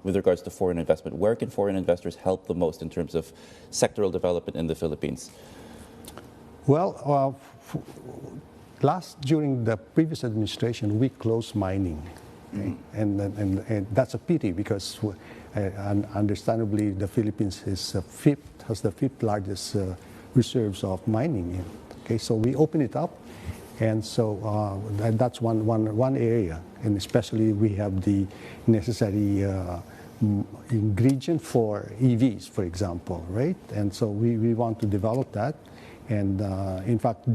with regards to foreign investment. Where can foreign investors help the most in terms of sectoral development in the Philippines? Well, during the previous administration, we closed mining. Okay? And that's a pity because understandably the Philippines has the fifth largest reserves of mining. Okay, so we open it up, and so that's one area, and especially we have the necessary ingredient for EVs, for example, right? And so we want to develop that, and in fact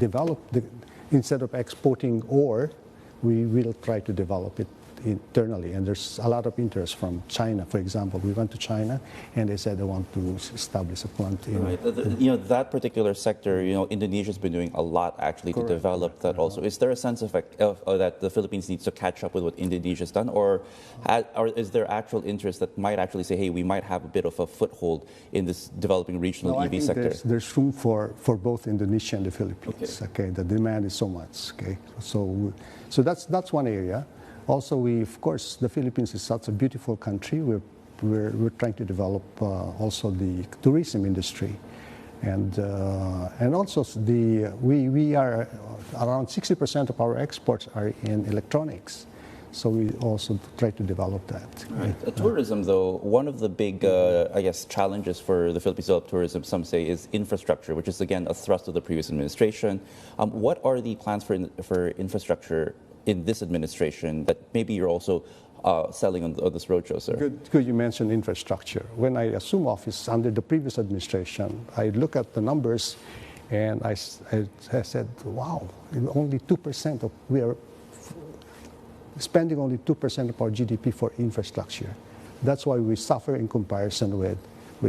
instead of exporting ore, we will try to develop it internally, and there's a lot of interest from China. For example, we went to China, and they said they want to establish a plant in. Right. That particular sector, Indonesia's been doing a lot actually to develop that. Also, is there a sense of that the Philippines needs to catch up with what Indonesia's done, or is there actual interest that might actually say, hey, we might have a bit of a foothold in this developing regional EV sector? There's room for both Indonesia and the Philippines. Okay, the demand is so much. Okay, so that's one area. Also, of course, the Philippines is such a beautiful country. We're trying to develop also the tourism industry, and also we are around 60% of our exports are in electronics. So we also try to develop that. Right. Tourism, though, one of the big, challenges for the Philippines develop tourism, some say, is infrastructure, which is again a thrust of the previous administration. What are the plans for infrastructure in this administration that maybe you're also selling on this roadshow, sir? Good you mentioned infrastructure. When I assumed office under the previous administration, I look at the numbers and I said, wow, only 2% we are spending only 2% of our GDP for infrastructure. That's why we suffer in comparison with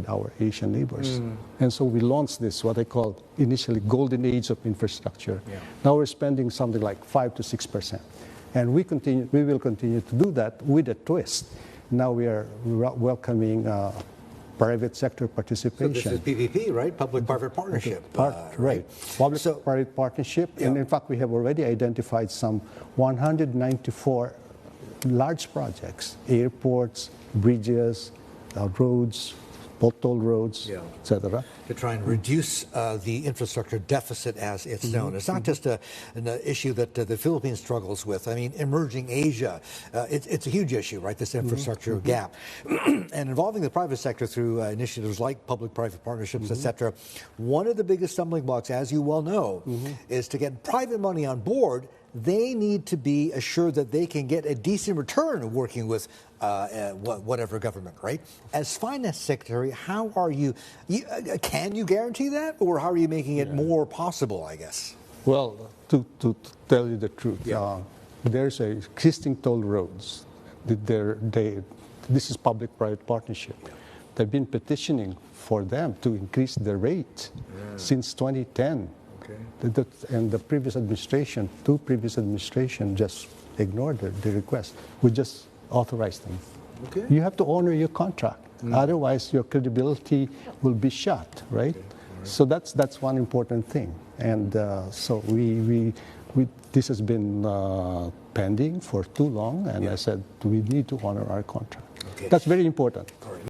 our Asian neighbors. And so we launched this, what I call initially golden age of infrastructure. Yeah. Now we're spending something like 5 to 6%. And we will continue to do that with a twist. Now we are welcoming private sector participation. So this is PPP, right? Public-private partnership. Right. Public-private partnership. Yeah. And in fact, we have already identified some 194 large projects, airports, bridges, roads, toll roads, etc. To try and reduce the infrastructure deficit as it's known. It's not just an issue that the Philippines struggles with. I mean, emerging Asia, it's a huge issue, right, this infrastructure gap. And involving the private sector through initiatives like public-private partnerships, etc. One of the biggest stumbling blocks, as you well know, is to get private money on board. They need to be assured that they can get a decent return working with whatever government, right? As finance secretary, how are you can you guarantee that, or how are you making it more possible, I guess? Well, to tell you the truth, there's existing toll roads. This is public-private partnership. They've been petitioning for them to increase the rate since 2010. And the previous administration, two previous administrations just ignored the request. We just authorized them. Okay. You have to honor your contract. Otherwise, your credibility will be shot, right? So that's one important thing. And so this has been pending for too long, and I said we need to honor our contract. Okay. That's very important.